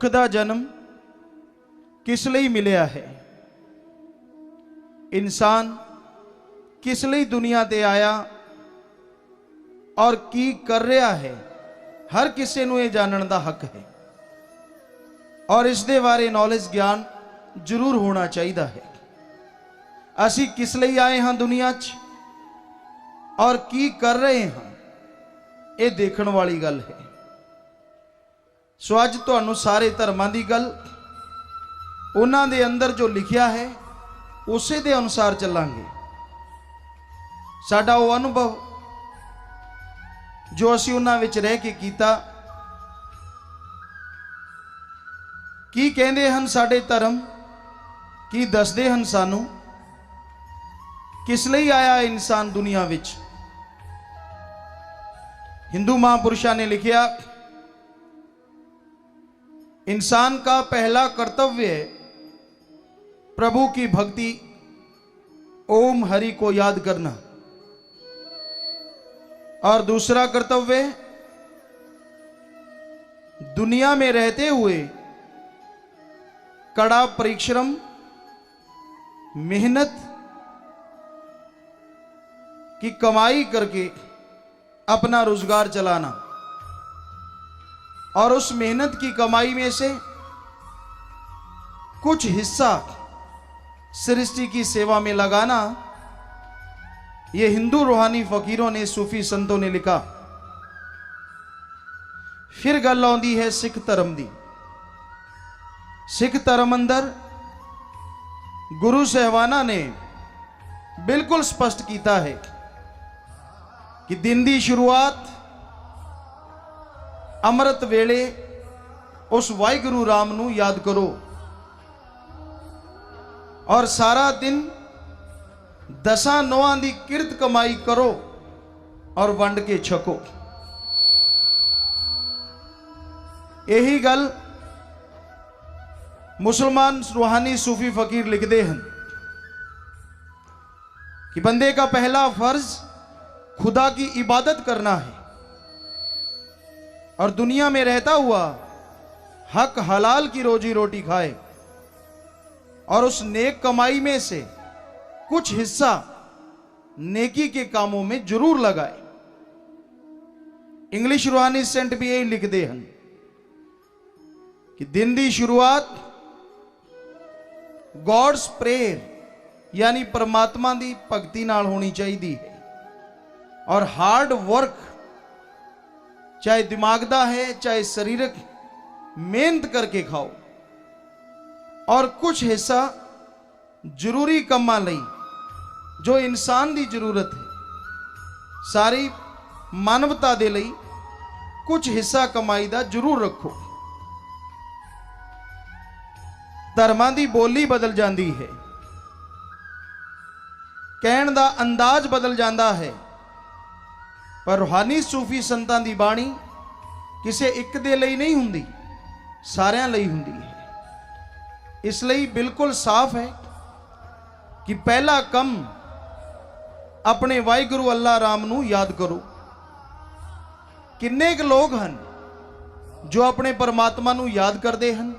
मनुख दा जन्म किस लिए मिलिया है। इंसान किस लिए दुनिया ते आया और की कर रहा है, हर किसी नूं ये जानने का हक है और इस दे बारे नॉलेज ज्ञान जरूर होना चाहिए है। असी किस लिए आए हाँ दुनिया च और की कर रहे हैं, ये देखने वाली गल है। सो अज तुहानू सारे धर्मां दी गल उन्हां दे अंदर जो लिखिया है उसे दे अनुसार चलांगे। साडा वो अनुभव जो असी उन्हां विच रह के कीता, की कहंदे हन साडे धर्म, की दसदे हन सानू किस लिए आया इंसान दुनिया विच। हिंदू महापुरुषों ने लिखिया, इंसान का पहला कर्तव्य है प्रभु की भक्ति, ओम हरि को याद करना, और दूसरा कर्तव्य दुनिया में रहते हुए कड़ा परिश्रम मेहनत की कमाई करके अपना रोजगार चलाना और उस मेहनत की कमाई में से कुछ हिस्सा सृष्टि की सेवा में लगाना। ये हिंदू रूहानी फकीरों ने, सूफी संतों ने लिखा। फिर गल आउंदी है सिख धर्म दी। सिख धर्म अंदर गुरु साहबाना ने बिल्कुल स्पष्ट किया है कि दिन की शुरुआत अमृत वेले उस वाहिगुरु राम नू याद करो और सारा दिन दसां नौआं दी किरत कमाई करो और वंड के छको। यही गल मुसलमान रूहानी सूफी फकीर लिखते हैं कि बंदे का पहला फर्ज खुदा की इबादत करना है और दुनिया में रहता हुआ हक हलाल की रोजी रोटी खाए और उस नेक कमाई में से कुछ हिस्सा नेकी के कामों में जरूर लगाए। इंग्लिश रूहानी सेंट भी यही लिखते हैं कि दिन की शुरुआत गॉड्स प्रेयर यानी परमात्मा की भगती नाल होनी चाहिए है और हार्ड वर्क चाहे दिमाग दा है चाहे शरीरक मेहनत करके खाओ और कुछ हिस्सा जरूरी कम्मां लई जो इंसान की जरूरत है, सारी मानवता दे लई कुछ हिस्सा कमाई दा जरूर रखो। धर्मां दी बोली बदल जाती है, कहण दा अंदाज बदल जाता है, पर रूहानी सूफी संतां दी बाणी किसे एक दे लई नहीं हुंदी, सारियां लई हुंदी है। इसलिए बिल्कुल साफ है कि पहला कम अपने वाहिगुरु अल्लाह राम नू याद करो। किन्ने क लोग हन जो अपने परमात्मा नू याद करते हैं?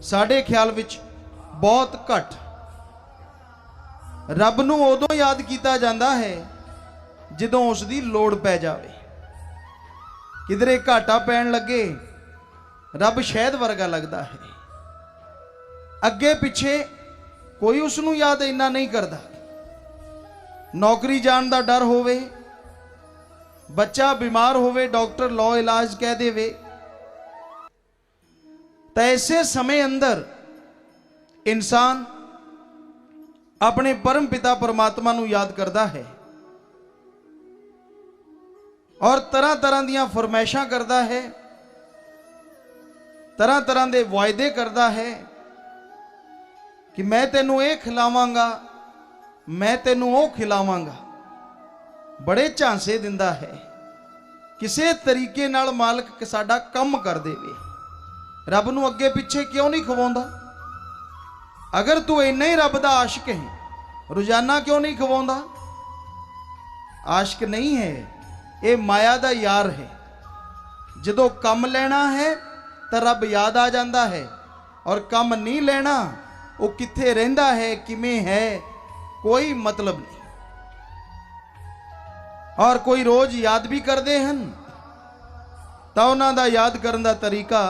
साडे ख्याल विच बहुत घट। रब नू उदों याद किया जाता है जदों उसकी लोड़ पै जाए, किधरे घाटा पैन लगे रब शहद वर्गा लगता है, अगे पिछे कोई उसनू याद इन्ना नहीं करता। नौकरी जान का डर होवे, बच्चा बीमार होवे, डॉक्टर लो इलाज कह देवे, तो ऐसे समय अंदर इंसान अपने परम पिता परमात्मा नू याद करता है और तरह तरह दियां फरमाइशां करता है, तरह तरह के वायदे करता है कि मैं तेनू ये खिलावांगा, मैं तेनू वो खिलावांगा। बड़े झांसे दिंदा है, किसी तरीके नाल मालक साडा कम कर देवे। रब नू अगे पिछे क्यों नहीं खवाउंदा? अगर तू इन्ना ही रब दा आशिक है, रोजाना क्यों नहीं खवाउंदा? आशिक नहीं है, ये माया दा यार है। जदों कम लेना है तो रब याद आ जाता है, और कम नहीं लेना, वो कित्थे रहिंदा है, किवें है, कोई मतलब नहीं। और कोई रोज याद भी करते हैं तो उन्हां दा याद करने का तरीका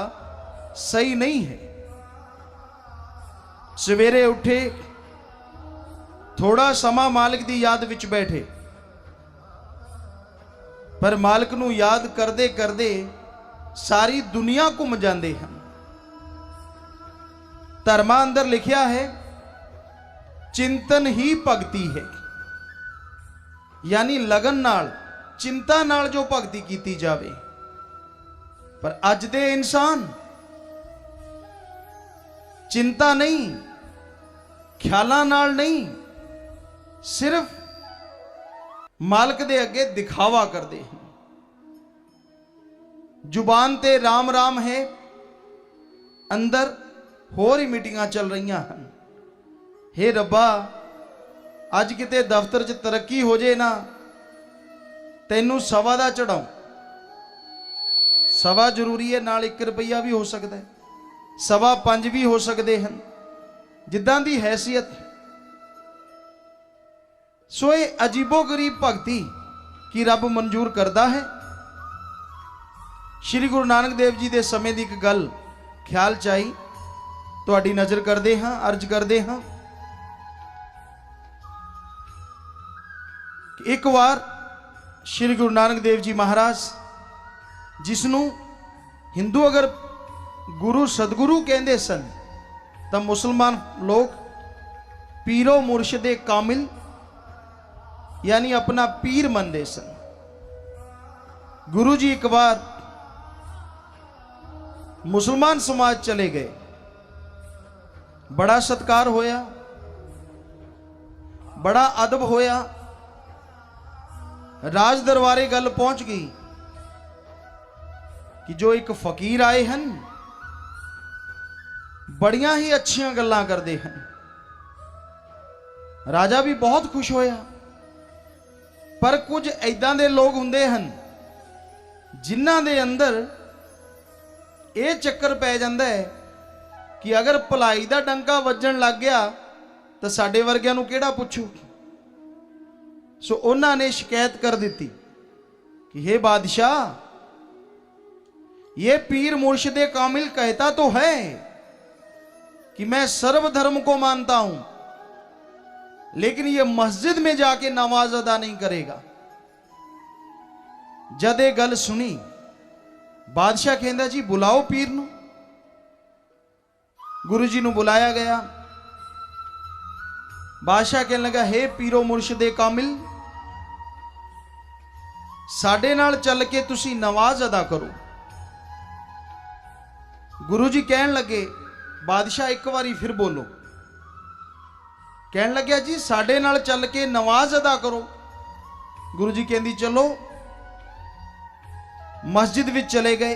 सही नहीं है। सवेरे उठे, थोड़ा समा मालिक की याद विच बैठे, पर मालिक नूं याद करते करते सारी दुनिया घूम जाते हैं। धर्मा अंदर लिखिया है, चिंतन ही भगती है, यानी लगन नाल, चिंता नाल जो भगती कीती जावे। पर अज दे इंसान चिंता नहीं, ख्यालां नाल नहीं, सिर्फ मालिक दे अगे दिखावा करते हैं। जुबान ते राम राम है, अंदर होर ही मीटिंगां चल रही हैं। हे रब्बा, अज किते दफ्तर च तरक्की हो जाए ना, तैनू सवा दा चढ़ाऊं। सवा जरूरी है, नाल 1 रुपया भी हो सकता है, 5.25 भी हो सकते हैं, जिद्दां दी हैसियत। सो ये अजीबो गरीब भगती की रब मंजूर करता है। श्री गुरु नानक देव जी के समय की एक गल ख्याल च आई, तुहाडी नज़र करते हाँ, अर्ज करते हाँ। एक बार श्री गुरु नानक देव जी महाराज, जिसनों हिंदू अगर गुरु सदगुरु कहते सन, तो मुसलमान लोग पीरो मुर्शदे कामिल यानी अपना पीर मनते सन। गुरु जी एक बार मुसलमान समाज चले गए, बड़ा सत्कार होया, बड़ा अदब होया। राज दरबारे गल पहुंच गई कि जो एक फकीर आए हैं, बड़ियां ही अच्छियां गल्लां करते हैं। राजा भी बहुत खुश होया, पर कुछ ऐदां दे लोग हुंदे हैं जिन्हां दे अंदर ये चक्कर पै जांदा है कि अगर भलाई दा डंका वजन लग गया तो साडे वर्गियां नूं किहड़ा पुछू। सो उन्हां ने शिकायत कर दी कि हे बादशाह, ये पीर मुर्शिदे कामिल कहता तो है कि मैं सर्वधर्म को मानता हूं, लेकिन ये मस्जिद में जाके नमाज अदा नहीं करेगा। जद ये गल सुनी, बादशाह कहंदा जी बुलाओ पीर नूं। गुरु जी नूं बुलाया गया। बादशाह कहने लगा, हे पीरो मुर्शिदे कामिल, साडे नाल चल के तुसी नमाज अदा करो। गुरु जी कहन लगे, बादशाह एक बारी फिर बोलो। कहन लग्या जी साडे नाल चल के नमाज अदा करो। गुरु जी कहंदी चलो। मस्जिद विच चले गए।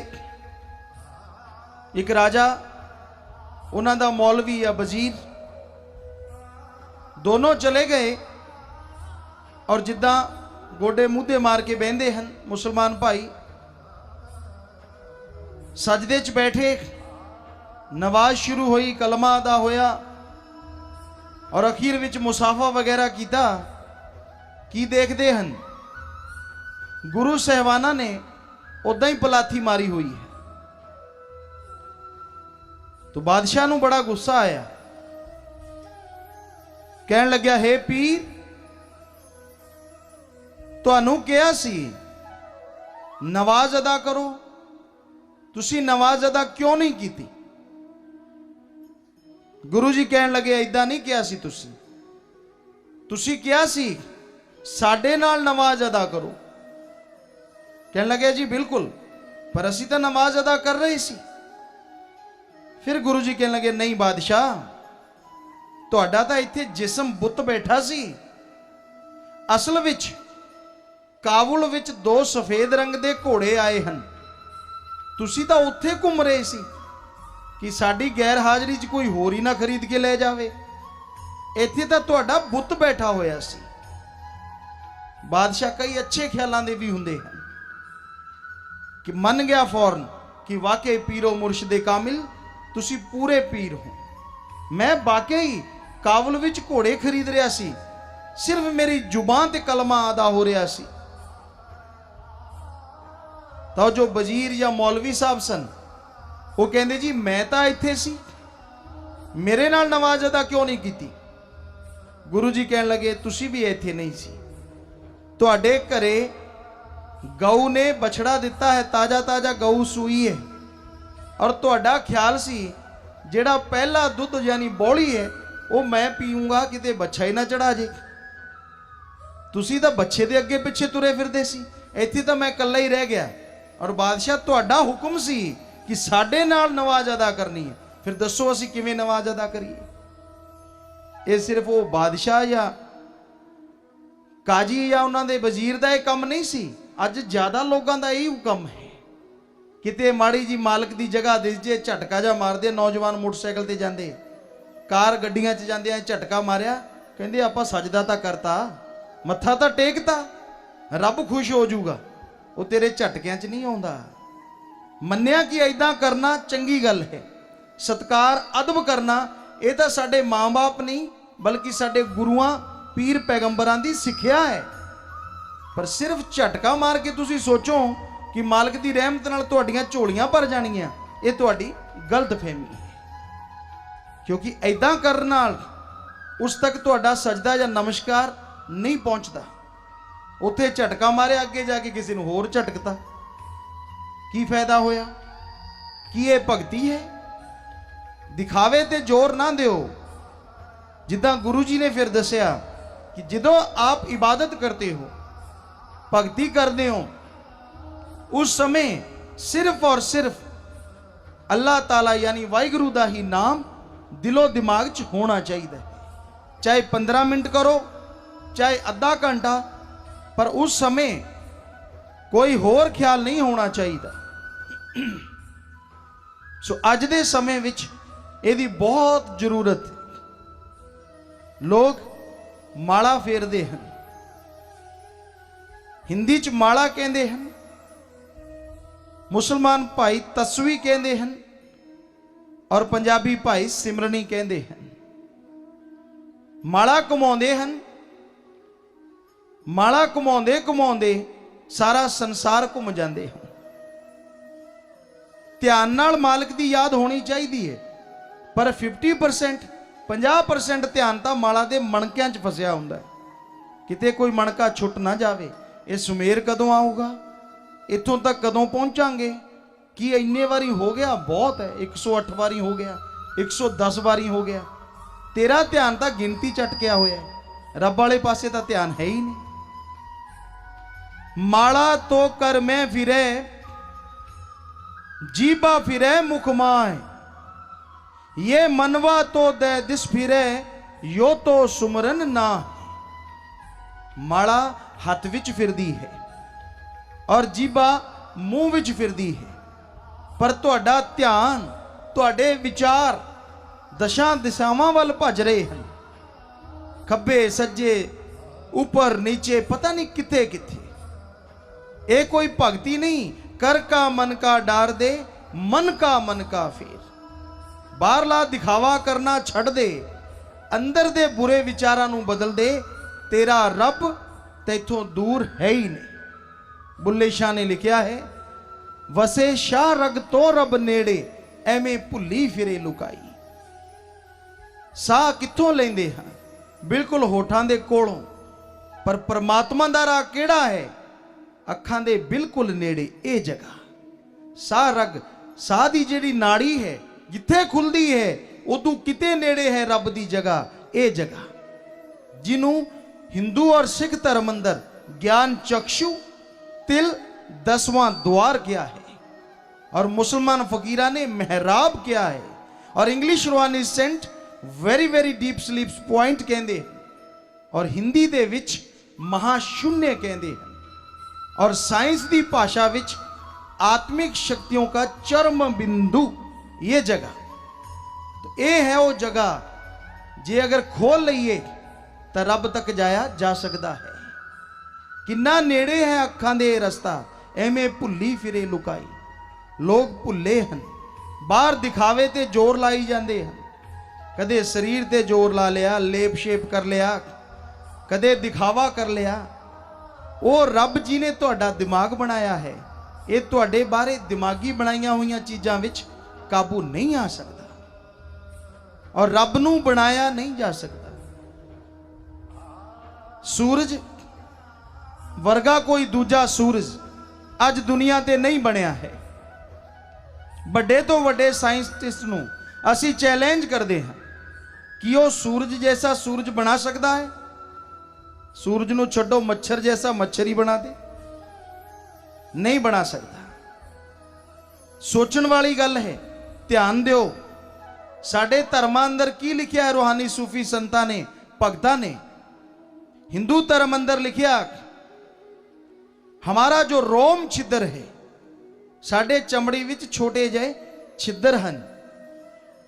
एक राजा, उन्हां दा मौलवी या वजीर, दोनों चले गए और जिद्दां गोडे मूधे मार के बहंदे हैं मुसलमान भाई, सजदे च बैठे, नमाज शुरू हुई, कलमा अदा होया और अखीर विच मुसाफा वगैरह कीता। की देखते हैं, गुरु साहबाना ने उदा ही पलाथी मारी हुई है। तो बादशाह नूं बड़ा गुस्सा आया। कहन लग्या, हे पीर, तुहानू कहा सी नमाज अदा करो, तुसी नमाज अदा क्यों नहीं की? गुरु जी कहन लगे, ऐदा नहीं कहा सी, तुसी कहा सी साडे नाल नमाज अदा करो। कहन लगे, जी बिल्कुल, पर असी तो नमाज अदा कर रहे सी। फिर गुरु जी कहन लगे, नहीं बादशाह, तुहाडा तां इत्थे जिस्म बुत बैठा सी, असल विच काबुल विच 2 सफेद रंग दे घोड़े आए हैं, तुसी तां उत्थे घूम रहे सी कि साडी गैर हाजरी च कोई होर ही ना खरीद के ले जावे। इत्थे तां तुहाडा बुत बैठा होया सी। बादशाह कई अच्छे ख्यालों के भी हुंदे हैं कि मन गया फौरन, कि वाकई पीरो मुर्शदे कामिल तुसी पूरे पीर हो। मैं वाकई काबुल विच घोड़े खरीद रहा सी, सिर्फ मेरी जुबान ते कलमा अदा हो रहा सी। तो जो वजीर या मौलवी साहब सन वो कहते जी मैं तो इत्थे सी, मेरे नाल नमाज अदा क्यों नहीं की? गुरु जी कह लगे तुसी भी इत्थे नहीं सी, तुहाडे घरे गऊ ने बछड़ा दिता है, ताजा ताजा गऊ सूई है, और तुहाडा ख्याल सी जेड़ा पहला दुध यानी बौली है वो मैं पीऊंगा, किते बच्चा ही ना चढ़ा जे। तुसी तो बच्चे दे अगे पिछे तुरे फिरदे सी, इत्थे तो मैं कल्ला ही रह गया, और बादशाह तुहाडा हुक्म सी कि साडे नाल नमाज अदा करनी है। फिर दसो असीं किवें नमाज अदा करिए? ये सिर्फ वो बादशाह या काजी या उन्हां दे वजीर दा यह काम नहीं सी, अज ज्यादा लोगों का यही हुक्म है। किते माड़ी जी मालक की जगह दिस जे झटका जा मार दे, नौजवान मोटरसाइकिल ते जाते, कार गड्डियां च जाते, झटका मारिया, कहते आपां सजदा तां करता, मत्था तां टेकता, रब खुश हो जाऊगा, वो तेरे झटकियां च नहीं आउंदा। मन्निया कि ऐदां करना चंगी गल है, सत्कार अदब करना ये तो साडे माँ बाप नहीं बल्कि साडे गुरुआं पीर पैगंबरां दी सिक्ख्या है। पर सिर्फ झटका मार के तुसी सोचो कि मालक की रहमत नाल तुहाडीआं झोलियां भर जाणियां, ये तुहाडी गलत फहमी है। क्योंकि ऐदां करन नाल उस तक तुहाडा सजदा या नमस्कार नहीं पहुंचता। उत्थे झटका मारे अगे जाके किसी नूं होर झटकता, की फायदा होया? कि ये भगती है? दिखावे ते जोर ना दिओ। जिद्दां गुरु जी ने फिर दसिया कि जदों आप इबादत करते हो, भगती करते हो, उस समय सिर्फ और सिर्फ अल्लाह ताला यानी वाहिगुरू दा ही नाम दिलो दिमाग च होना चाहिए। चाहे 15 मिनट करो, चाहे आधा घंटा, पर उस समय कोई होर ख्याल नहीं होना चाहिए। सो अज दे समय विच ਇਹਦੀ बहुत जरूरत है। लोग माला फेरते हैं, हिंदी च माला कहते हैं, मुसलमान भाई तस्वी कहते हैं, और पंजाबी भाई सिमरनी कहते हैं। माला घुमाते हैं, माला घुमाते घुमाते सारा संसार घुम जाते हैं। ध्यान नाल मालिक की याद होनी चाहिए है, पर 50% 50% ध्यान तो माला के मणकियां च फसिया हुंदा है। किते कोई मणका छुट ना जावे। ये सुमेर कदों आऊगा, इत्थों तक कदों पहुंचांगे? कि इन्ने वारी हो गया, बहुत है, 108 बारी हो गया, 110 बारी हो गया। तेरा ध्यान तो गिनती चटकिया होया है, रब वाले पासे तो ध्यान है ही नहीं। माला तो कर मैं फिरे, जीबा फिरे मुख माए, ये मनवा तो दे दिस फिरे, यो तो सुमरन ना। माला हाथ विच फिरदी है और जीबा मुंह विच फिरदी है, पर तुहाडा ध्यान, तुहाडे विचार दशा दिशावां वल भज रहे हैं, खब्बे सज्जे, ऊपर नीचे, पता नहीं किथे किथे। ये कोई भगती नहीं। कर का मन का डार दे, मन का फेर। बाहरला दिखावा करना छड़ दे, अंदर दे बुरे विचारां नूं बदल दे। तेरा रब तैथों दूर है ही नहीं। बुल्ले शाह ने लिखा है, वसे शाह रग तो रब नेड़े, एवें भुली फिरे लुकाई। साह कित्थों लेंदे हां? बिल्कुल होठां दे कोलों, पर परमात्मा दा राह किहड़ा है? अखां दे बिल्कुल नेड़े ये जगह। साह रग, साह दी जिहड़ी नाड़ी है जिथे खुलती है, उदू किते नेड़े है रब दी जगह, ये जगह जिन्हों हिंदू और सिख धर्म अंदर ज्ञान चक्षु तिल 10वां द्वार किया है, और मुसलमान फकीरा ने मेहराब किया है, और इंग्लिश रूहानी सेंट very very deep sleep point कहते हैं, और हिंदी दे विच महाशून्य कहते हैं, और साइंस की भाषा विच आत्मिक शक्तियों का चरम बिंदु ये जगह। तो ये है वो जगह जे अगर खोल लईए तो रब तक जाया जा सकता है। किन्ना नेड़े है अखां दे रस्ता, एवें भुली फिरे लुकाई। लोग भुल्ले हैं। बाहर दिखावे ते जोर लाई जाते हैं, कदे शरीर ते जोर ला लिया, लेप शेप कर लिया, कदे दिखावा कर लिया। वो रब जी ने तुहाडा दिमाग बनाया है, ये तुहाडे बारे दिमागी बनाईया हुई चीज़ों विच काबू नहीं आ सकता और रब नूं बनाया नहीं जा सकता। सूरज वर्गा कोई दूजा सूरज अज दुनिया ते नहीं बनया है। बड़े तो बड़े साइंटिस्ट नूं असी चैलेंज करते हैं कि वो सूरज जैसा सूरज बना सकता है। सूरज नूं छड्डो, मच्छर जैसा मच्छर ही बना दे, नहीं बना सकता। सोचण वाली गल है। ध्यान दिओ, साडे धर्मां अंदर की लिखिया है, रूहानी सूफी संतां ने, भगतां ने। हिंदू धर्म अंदर लिखिया, हमारा जो रोम छिद्र है, साडे चमड़ी विच छोटे जे छिद्र हैं,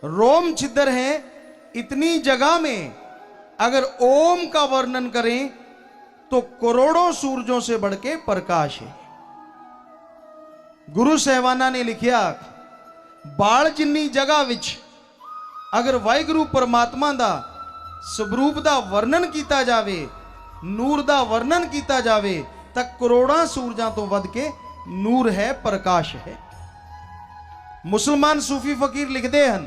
रोम छिद्र है। इतनी जगह में अगर ओम का वर्णन करें तो करोड़ों सूरजों से बढ़ के प्रकाश है। गुरु साहिबाना ने लिखिया, बाल जिन्नी जगह विच अगर वाहिगुरु परमात्मा दा स्वरूप दा वर्णन किया जावे, नूर दा वर्णन किया जावे, तां करोड़ों सूरजां तो वध के नूर है, प्रकाश है। मुसलमान सूफी फकीर लिखते हैं,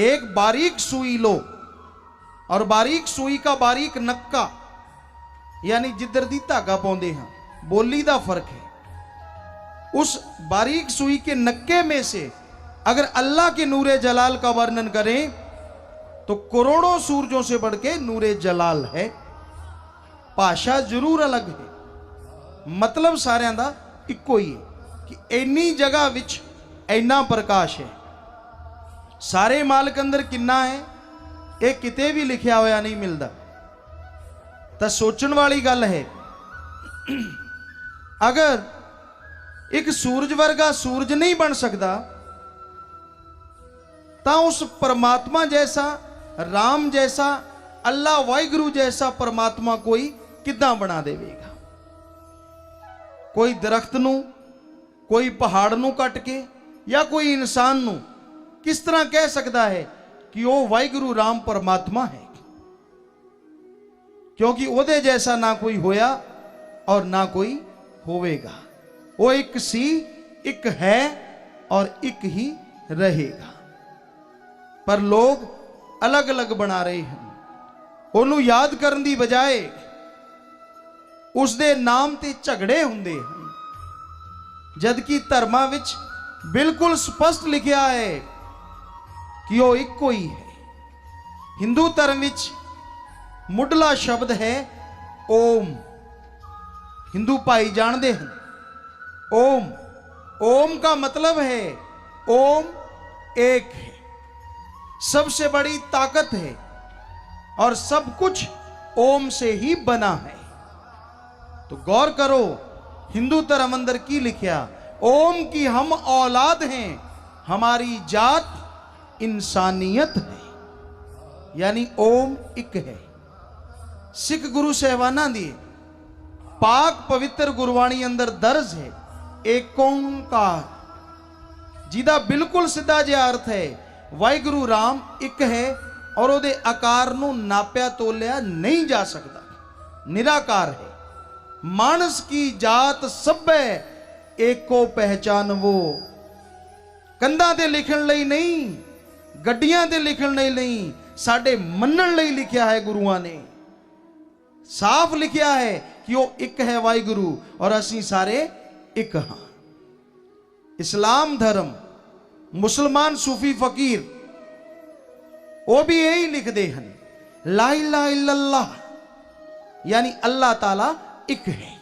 एक बारीक सुई लो और बारीक सुई का बारीक नक्का, यानी जिधर दी धागा पाउंदे हैं, बोली दा फर्क है। उस बारीक सुई के नक्के में से अगर अल्लाह के नूरे जलाल का वर्णन करें तो करोड़ों सूरजों से बढ़ के नूरे जलाल है। भाषा जरूर अलग है, मतलब सारियां दा इक्को ही है कि इन्नी जगह विच इन्ना प्रकाश है। सारे मालक अंदर किन्ना है, ये किते भी लिखा होया नहीं मिलता। तो सोचण वाली गल है, अगर एक सूरज वर्गा सूरज नहीं बन सकता तो उस परमात्मा जैसा, राम जैसा, अल्लाह वाहिगुरु जैसा परमात्मा कोई किदां बना देवेगा। कोई दरख्त नूं, कोई पहाड़ नूं कट के या कोई इंसान नूं किस तरह कह सकता है कि वो वाहिगुरु राम परमात्मा है? क्योंकि ओदे जैसा ना कोई होया और ना कोई होवेगा। वो एक सी, एक है और एक ही रहेगा। पर लोग अलग अलग बना रहे हैं। ਉਹਨੂੰ याद करने की बजाय उसके नाम ते झगड़े हुंदे हैं, जबकि धर्मां विच बिल्कुल स्पष्ट लिखा है कि वो इक्को ही है। हिंदू धर्म विच मुढ़ला शब्द है ओम। हिंदू भाई जानते हैं ओम। ओम का मतलब है ओम एक है, सबसे बड़ी ताकत है और सब कुछ ओम से ही बना है। तो गौर करो, हिंदू धर्म अंदर की लिखा, ओम की हम औलाद हैं, हमारी जात इंसानियत है, यानी ओम एक है। सिख गुरु साहिबाना दी पाक पवित्र गुरबाणी अंदर दर्ज है एक ओंकार, जिदा बिल्कुल सीधा जिहा अर्थ है वाहिगुरु राम एक है और ਉਹਦੇ आकार ਨੂੰ नापया तोलिया नहीं जा सकता, निराकार है। मानस की जात सभे एको पहचान वो, कंधा ते लिखण लई नहीं, गड्डियां ते लिखण लई नहीं, साडे मनण लई लिखिया है। गुरुआं ने साफ लिखिया है कि वो एक है वाहिगुरु और असीं सारे एक हाँ। इस्लाम धर्म, मुसलमान सूफी फकीर वो भी यही लिखते हैं, ला इलाहा इल्लल्लाह, यानी अल्लाह ताला एक है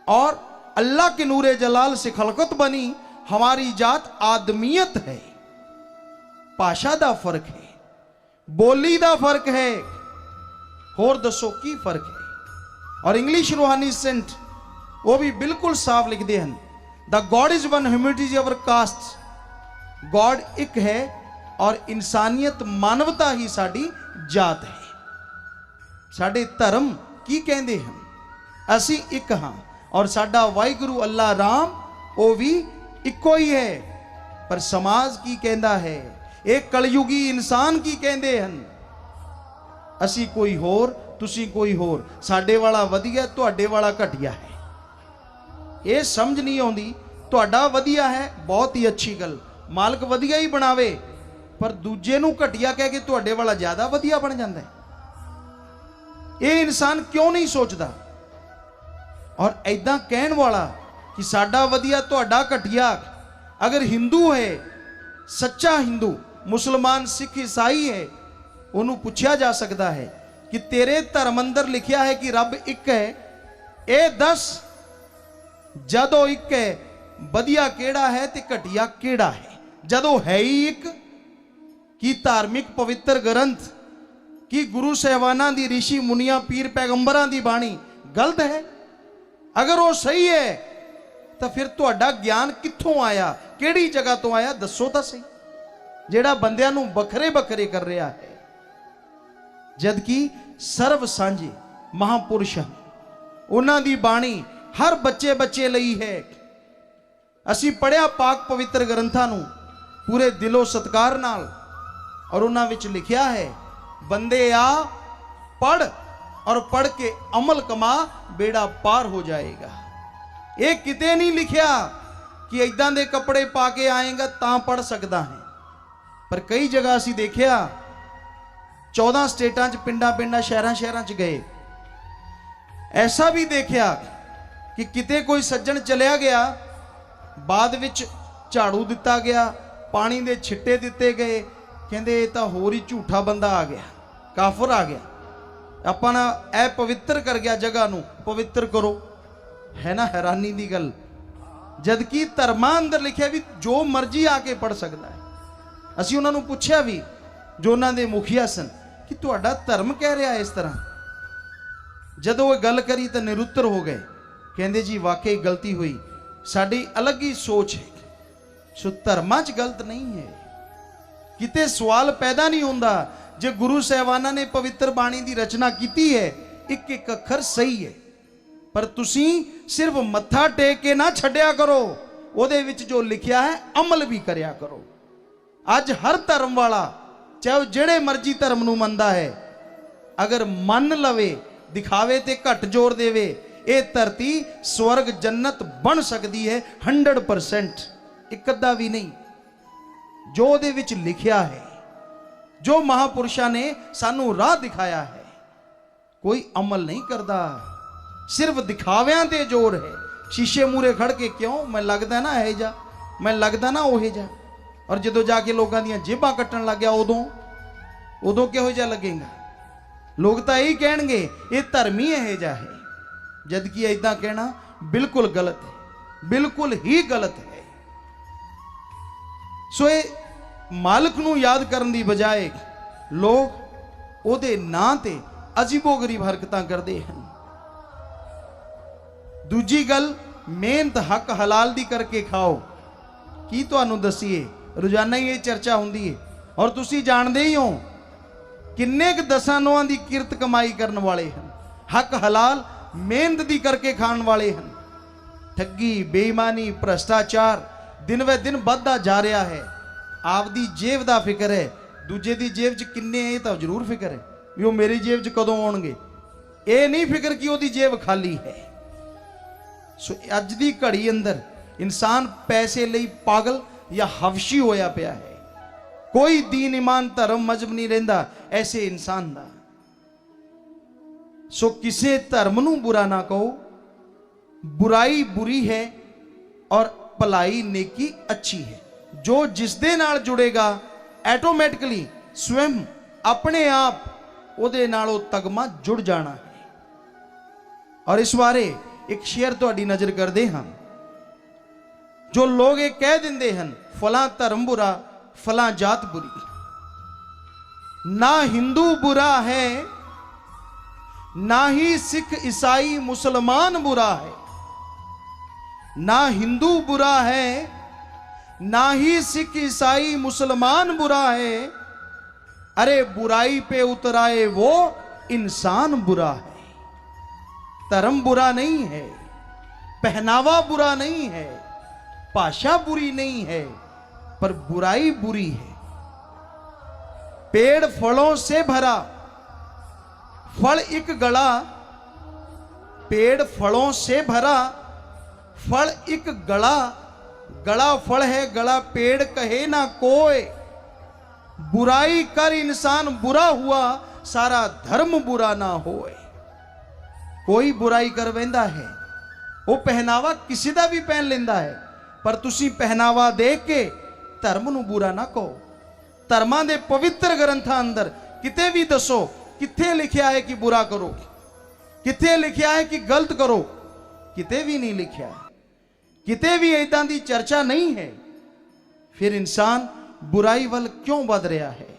और अल्लाह के नूरे जलाल से खलकत बनी हमारी जात आदमियत है। भाषा दा फर्क है, बोली दा फर्क है, होर दसो की फर्क है। और इंग्लिश रूहानी सेंट वो भी बिल्कुल साफ लिखते हैं, the God is one, humanity is our caste. God एक है और इंसानियत मानवता ही साड़ी जात है। साडे धर्म की कहते हैं, असी एक हाँ और साडा वाहिगुरु अल्लाह राम वो भी ਇੱਕੋ ਹੀ ਹੈ, ਪਰ ਸਮਾਜ ਕੀ ਕਹਿੰਦਾ ਹੈ, ਇਹ ਕਲਯੁਗੀ ਇਨਸਾਨ ਕੀ ਕਹਿੰਦੇ ਹਨ। ਅਸੀਂ ਕੋਈ ਹੋਰ, ਤੁਸੀਂ ਕੋਈ ਹੋਰ, ਸਾਡੇ ਵਾਲਾ ਵਧੀਆ, ਤੁਹਾਡੇ ਵਾਲਾ ਘਟੀਆ ਹੈ। ਇਹ ਸਮਝ ਨਹੀਂ ਆਉਂਦੀ। ਤੁਹਾਡਾ ਵਧੀਆ ਹੈ, ਬਹੁਤ ਹੀ ਅੱਛੀ ਗੱਲ, ਮਾਲਕ ਵਧੀਆ ਹੀ ਬਣਾਵੇ, ਪਰ ਦੂਜੇ ਨੂੰ ਘਟੀਆ ਕਹਿ ਕੇ ਤੁਹਾਡੇ ਵਾਲਾ ਜ਼ਿਆਦਾ ਵਧੀਆ ਬਣ ਜਾਂਦਾ ਹੈ। ਇਹ ਇਨਸਾਨ ਕਿਉਂ ਨਹੀਂ ਸੋਚਦਾ? ਔਰ ਐਦਾਂ ਕਹਿਣ ਵਾਲਾ ਕਿ ਸਾਡਾ ਵਧੀਆ ਤੁਹਾਡਾ ਘਟੀਆ, ਅਗਰ ਹਿੰਦੂ ਹੈ, ਸੱਚਾ ਹਿੰਦੂ, ਮੁਸਲਮਾਨ, ਸਿੱਖ, ਈਸਾਈ ਹੈ, ਉਹਨੂੰ ਪੁੱਛਿਆ ਜਾ ਸਕਦਾ ਹੈ ਕਿ ਤੇਰੇ ਧਰਮ ਅੰਦਰ ਲਿਖਿਆ ਹੈ ਕਿ ਰੱਬ ਇੱਕ ਹੈ, ਇਹ ਦੱਸ ਜਦੋਂ ਇੱਕ ਹੈ ਵਧੀਆ ਕਿਹੜਾ ਹੈ ਤੇ ਘਟੀਆ ਕਿਹੜਾ ਹੈ? ਜਦੋਂ ਹੈ ਹੀ ਇੱਕ, ਕੀ ਧਾਰਮਿਕ ਪਵਿੱਤਰ ਗ੍ਰੰਥ, ਕੀ ਗੁਰੂ ਸਾਹਿਬਾਨਾਂ ਦੀ, ਰਿਸ਼ੀ ਮੁਨੀਆਂ, ਪੀਰ ਪੈਗੰਬਰਾਂ ਦੀ ਬਾਣੀ ਗਲਤ ਹੈ? ਅਗਰ ਉਹ ਸਹੀ ਹੈ ਤਾਂ ਫਿਰ ਤੁਹਾਡਾ ਗਿਆਨ ਕਿੱਥੋਂ ਆਇਆ, ਕਿਹੜੀ ਜਗ੍ਹਾ ਤੋਂ ਆਇਆ? ਦੱਸੋ ਤਾਂ ਸਹੀ, ਜਿਹੜਾ ਬੰਦਿਆਂ ਨੂੰ ਵੱਖਰੇ ਵੱਖਰੇ ਕਰ ਰਿਹਾ ਹੈ। ਜਦ ਕਿ ਸਰਵ ਸਾਂਝੇ ਮਹਾਪੁਰਸ਼ ਹਨ, ਉਹਨਾਂ ਦੀ ਬਾਣੀ ਹਰ ਬੱਚੇ ਬੱਚੇ ਲਈ ਹੈ। ਅਸੀਂ ਪੜਿਆ ਪਾਕ ਪਵਿੱਤਰ ਗ੍ਰੰਥਾਂ ਨੂੰ ਪੂਰੇ ਦਿਲੋਂ ਸਤਿਕਾਰ ਨਾਲ, ਔਰ ਉਹਨਾਂ ਵਿੱਚ ਲਿਖਿਆ ਹੈ, ਬੰਦੇ ਆ ਪੜ ਔਰ ਪੜ ਕੇ ਅਮਲ ਕਮਾ, ਬੇੜਾ ਪਾਰ ਹੋ ਜਾਏਗਾ। ਇਹ ਕਿਤੇ ਨਹੀਂ ਲਿਖਿਆ ਕਿ ਇਦਾਂ ਦੇ ਕੱਪੜੇ ਪਾ ਕੇ ਆਏਗਾ ਤਾਂ ਪੜ ਸਕਦਾ ਹੈ। ਪਰ ਕਈ ਜਗ੍ਹਾ ਅਸੀਂ ਦੇਖਿਆ, 14 ਸਟੇਟਾਂ 'ਚ, ਪਿੰਡਾਂ ਪਿੰਡਾਂ, ਸ਼ਹਿਰਾਂ ਸ਼ਹਿਰਾਂ 'ਚ ਗਏ, ਐਸਾ ਵੀ ਦੇਖਿਆ ਕਿ ਕਿਤੇ ਕੋਈ ਸੱਜਣ ਚਲਿਆ ਗਿਆ, ਬਾਅਦ ਵਿੱਚ ਝਾੜੂ ਦਿੱਤਾ ਗਿਆ, ਪਾਣੀ ਦੇ ਛਿੱਟੇ ਦਿੱਤੇ ਗਏ, ਕਹਿੰਦੇ ਇਹ ਤਾਂ ਹੋਰ ਹੀ ਝੂਠਾ ਬੰਦਾ ਆ ਗਿਆ, ਕਾਫਰ ਆ ਗਿਆ, ਆਪਾਂ ਨਾ ਇਹ ਪਵਿੱਤਰ ਕਰ ਗਿਆ, ਜਗ੍ਹਾ ਨੂੰ ਪਵਿੱਤਰ ਕਰੋ। ਹੈ ਨਾ ਹੈਰਾਨੀ ਦੀ ਗੱਲ, ਜਦ ਕਿ ਧਰਮਾਂ ਅੰਦਰ ਲਿਖਿਆ ਵੀ ਜੋ ਮਰਜ਼ੀ ਆ ਕੇ ਪੜ ਸਕਦਾ ਹੈ। ਅਸੀਂ ਉਹਨਾਂ ਨੂੰ ਪੁੱਛਿਆ ਵੀ, ਜੋ ਉਹਨਾਂ ਦੇ ਮੁਖੀਆ ਸਨ, ਕਿ ਤੁਹਾਡਾ ਧਰਮ ਕਹਿ ਰਿਹਾ ਇਸ ਤਰ੍ਹਾਂ। ਜਦੋਂ ਉਹ ਗੱਲ ਕਰੀ ਤਾਂ ਨਿਰੁੱਤਰ ਹੋ ਗਏ, ਕਹਿੰਦੇ ਜੀ ਵਾਕਈ ਗਲਤੀ ਹੋਈ, ਸਾਡੀ ਅਲੱਗ ਹੀ ਸੋਚ ਹੈ। ਸੋ ਧਰਮਾਂ 'ਚ ਗਲਤ ਨਹੀਂ ਹੈ, ਕਿਤੇ ਸਵਾਲ ਪੈਦਾ ਨਹੀਂ ਹੁੰਦਾ। ਜੇ ਗੁਰੂ ਸਾਹਿਬਾਨਾਂ ਨੇ ਪਵਿੱਤਰ ਬਾਣੀ ਦੀ ਰਚਨਾ ਕੀਤੀ ਹੈ, ਇੱਕ ਇੱਕ ਅੱਖਰ ਸਹੀ ਹੈ, ਪਰ ਤੁਸੀਂ ਸਿਰਫ ਮੱਥਾ ਟੇਕ ਕੇ ਨਾ ਛੱਡਿਆ ਕਰੋ, ਉਹਦੇ ਵਿੱਚ ਜੋ ਲਿਖਿਆ ਹੈ ਅਮਲ ਵੀ ਕਰਿਆ ਕਰੋ। ਅੱਜ ਹਰ ਧਰਮ ਵਾਲਾ, ਚਾਹੇ ਉਹ ਜਿਹੜੇ ਮਰਜ਼ੀ ਧਰਮ ਨੂੰ ਮੰਨਦਾ ਹੈ, ਅਗਰ ਮੰਨ ਲਵੇ, ਦਿਖਾਵੇ ਤੇ ਘੱਟ ਜ਼ੋਰ ਦੇਵੇ, ਇਹ ਧਰਤੀ ਸਵਰਗ ਜੰਨਤ ਬਣ ਸਕਦੀ ਹੈ 100%, ਇੱਕ ਅੱਧਾ ਵੀ ਨਹੀਂ। ਜੋ ਉਹਦੇ ਵਿੱਚ ਲਿਖਿਆ ਹੈ, ਜੋ ਮਹਾਪੁਰਸ਼ਾਂ ਨੇ ਸਾਨੂੰ ਰਾਹ ਦਿਖਾਇਆ ਹੈ, ਕੋਈ ਅਮਲ ਨਹੀਂ ਕਰਦਾ, ਸਿਰਫ ਦਿਖਾਵਿਆਂ ਤੇ ਜ਼ੋਰ ਹੈ। ਸ਼ੀਸ਼ੇ ਮੂਰੇ ਖੜ ਕੇ, ਕਿਉਂ ਮੈਂ ਲੱਗਦਾ ਨਾ ਇਹ ਜਾ, ਮੈਂ ਲੱਗਦਾ ਨਾ ਉਹ ਜਾ, ਔਰ ਜਦੋਂ ਜਾ ਕੇ ਲੋਕਾਂ ਦੀਆਂ ਜੇਬਾਂ ਕੱਟਣ ਲੱਗ ਗਿਆ, ਉਦੋਂ ਕਿਹੋ ਜਿਹਾ ਲੱਗੇਗਾ? ਲੋਕ ਤਾਂ ਇਹੀ ਕਹਿਣਗੇ ਇਹ ਧਰਮੀ ਇਹ ਜਿਹਾ ਹੈ, ਜਦ ਕਿ ਇਦਾਂ ਕਹਿਣਾ ਬਿਲਕੁਲ ਗਲਤ ਹੈ, ਬਿਲਕੁਲ ਹੀ ਗਲਤ ਹੈ। ਸੋ ਇਹ ਮਾਲਕ ਨੂੰ ਯਾਦ ਕਰਨ ਦੀ ਬਜਾਏ ਲੋਕ ਉਹਦੇ ਨਾਂ ਤੇ ਅਜੀਬੋ-ਗਰੀਬ ਹਰਕਤਾਂ ਕਰਦੇ ਹਨ। ਦੂਜੀ ਗੱਲ, ਮਿਹਨਤ ਹੱਕ ਹਲਾਲ ਦੀ ਕਰਕੇ ਖਾਓ। ਕੀ ਤੁਹਾਨੂੰ ਦਸੀਏ, ਰੋਜ਼ਾਨਾ ਹੀ ਇਹ ਚਰਚਾ ਹੁੰਦੀ ਹੈ, ਔਰ ਤੁਸੀਂ ਜਾਣਦੇ ਹੀ ਹੋ ਕਿੰਨੇ ਕੁ ਦਸਾਂ ਨੋਆਂ ਦੀ ਕਿਰਤ ਕਮਾਈ ਕਰਨ ਵਾਲੇ ਹਨ, ਹੱਕ ਹਲਾਲ ਮਿਹਨਤ ਦੀ ਕਰਕੇ ਖਾਣ ਵਾਲੇ ਹਨ। ਠੱਗੀ, ਬੇਈਮਾਨੀ, ਭ੍ਰਸ਼ਟਾਚਾਰ ਦਿਨ ਵੇ ਦਿਨ ਵੱਧਦਾ ਜਾ ਰਿਹਾ ਹੈ। ਆਪਦੀ ਜੇਬ ਦਾ ਫਿਕਰ ਹੈ, ਦੂਜੇ ਦੀ ਜੇਬ 'ਚ ਕਿੰਨੇ, ਇਹ ਤਾਂ ਜ਼ਰੂਰ ਫਿਕਰ ਹੈ ਵੀ ਉਹ ਮੇਰੀ ਜੇਬ 'ਚ ਕਦੋਂ ਆਉਣਗੇ। ਇਹ ਨਹੀਂ ਫਿਕਰ ਕਿ ਉਹਦੀ ਜੇਬ ਖਾਲੀ ਹੈ। ਸੋ ਅੱਜ ਦੀ ਘੜੀ ਅੰਦਰ ਇਨਸਾਨ ਪੈਸੇ ਲਈ ਪਾਗਲ ਜਾਂ ਹਵਸ਼ੀ ਹੋਇਆ ਪਿਆ ਹੈ। ਕੋਈ ਦੀਨ, ਈਮਾਨ, ਧਰਮ, ਮਜ਼ਹਬ ਨਹੀਂ ਰਹਿੰਦਾ ਐਸੇ ਇਨਸਾਨ ਦਾ। ਸੋ ਕਿਸੇ ਧਰਮ ਨੂੰ ਬੁਰਾ ਨਾ ਕਹੋ, ਬੁਰਾਈ ਬੁਰੀ ਹੈ ਔਰ ਭਲਾਈ ਨੇਕੀ ਅੱਛੀ ਹੈ। ਜੋ ਜਿਸ ਦੇ ਨਾਲ ਜੁੜੇਗਾ ਆਟੋਮੈਟਿਕਲੀ ਸਵੈਮ ਆਪਣੇ ਆਪ ਉਹਦੇ ਨਾਲ ਉਹ ਤਗਮਾ ਜੁੜ ਜਾਣਾ ਹੈ। ਔਰ ਇਸ ਬਾਰੇ ਇੱਕ ਸ਼ੇਅਰ ਤੁਹਾਡੀ ਨਜ਼ਰ ਕਰਦੇ ਹਾਂ। ਜੋ ਲੋਕ ਇਹ ਕਹਿ ਦਿੰਦੇ ਹਨ ਫਲਾਂ ਧਰਮ ਬੁਰਾ, ਫਲਾਂ ਜਾਤ बुरी, ना हिंदू बुरा है, ना ही सिख ईसाई मुसलमान बुरा है, ना हिंदू बुरा है, ना ही सिख ईसाई मुसलमान बुरा है, अरे बुराई पे उतराए वो इंसान बुरा है। धर्म बुरा नहीं है, पहनावा बुरा नहीं है, भाषा बुरी नहीं है पर बुराई बुरी है। पेड़ फलों से भरा, फल एक गला, पेड़ फलों से भरा, फल एक गला, गला फल है, गला पेड़ कहे ना कोई। बुराई कर इंसान बुरा हुआ, सारा धर्म बुरा ना होए। कोई बुराई कर वैंदा है, वो पहनावा किसी दा भी पहन लेंदा है, पर तुसी पहनावा देख के धर्म नूं बुरा ना कहो। धर्मां दे पवित्र ग्रंथां अंदर किते भी दसो किथे लिखिया है कि बुरा करो, किथे लिखिया है कि गलत करो, किते भी नहीं लिखिया है, किते भी इदां दी चर्चा नहीं है। फिर इंसान बुराई वल क्यों वध रहा है?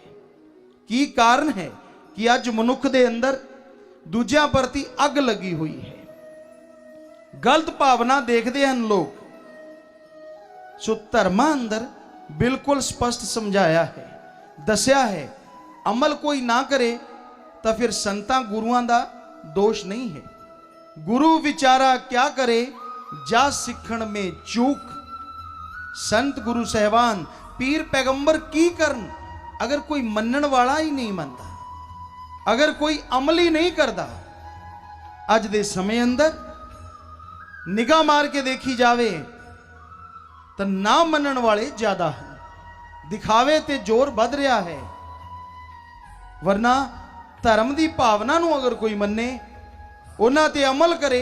की कारण है कि अज मनुख दे अंदर दूजियां प्रति अग लगी हुई है, गलत भावना देखते हैं लोग। सो धर्मां अंदर बिल्कुल स्पष्ट समझाया है, दसिया है, अमल कोई ना करे तो फिर संतां गुरुआं दा दोष नहीं है। गुरु विचारा क्या करे, जा सिखण में चूक। संत गुरु सहबान पीर पैगंबर की करन, अगर कोई मनन वाला ही नहीं मनता, अगर कोई अमल ही नहीं करता। अज दे समय अंदर निगाह मार के देखी जावे तो ना मनन वाले ज्यादा हैं, दिखावे ते जोर बढ़ रहा है। वरना धर्म की भावना नूं अगर कोई मन्ने, उन्हां ते अमल करे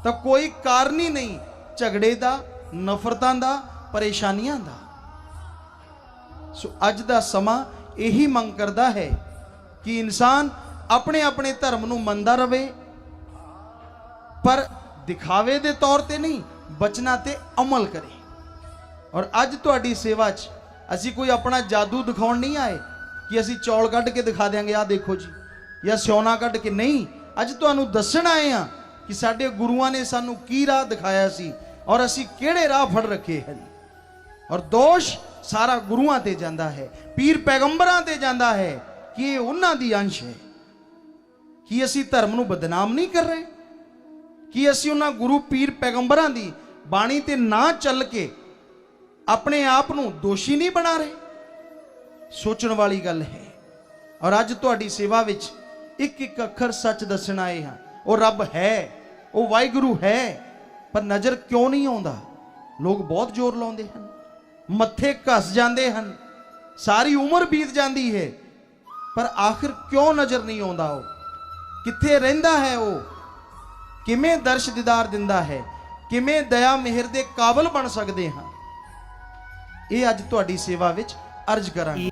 तो कोई कारण ही नहीं झगड़े दा, नफरतां दा, परेशानियां दा। सो अज दा समा यही मंग करदा है कि इंसान अपने अपने धर्म नूं मनदा रवे, पर दिखावे दे तौर ते नहीं, बचना ते अमल करे। और अज तुहाडी सेवा च असी कोई अपना जादू दिखाउण नहीं आए कि असी चौल कढ़ के दिखा देंगे, आ देखो जी, या सियोना कढ़ के, नहीं। अज तुहानूं दस्सण आए हां कि साडे गुरुआं ने सानूं की राह दिखाया सी और असी किहड़े राह फड़ रखे हैं। और दोष सारा गुरुआं ते जांदा है, पीर पैगंबरां ते जांदा है कि ये उन्हां दी अंश है। कि असी धर्म नूं बदनाम नहीं कर रहे, कि असी उन्हां गुरु पीर पैगंबरां दी बाणी ते ना चल के अपने आप नूं दोषी नहीं बना रहे। सोचण वाली गल है। और अज तुहाडी सेवा विच एक एक अखर सच दसण आए हां। वो रब है, वो वाहिगुरू है, पर नज़र क्यों नहीं आउंदा? लोग बहुत जोर लाउंदे हन, मत्थे घस जाते हैं, सारी उम्र बीत जाती है, पर आखिर क्यों नज़र नहीं आउंदा? वो किथे रहिंदा है? वो किमें दर्श दीदार दिंदा है? किमें दया मेहर दे काबल बन सकते हैं? ये अज तुहाडी सेवा विच अर्ज करांगे।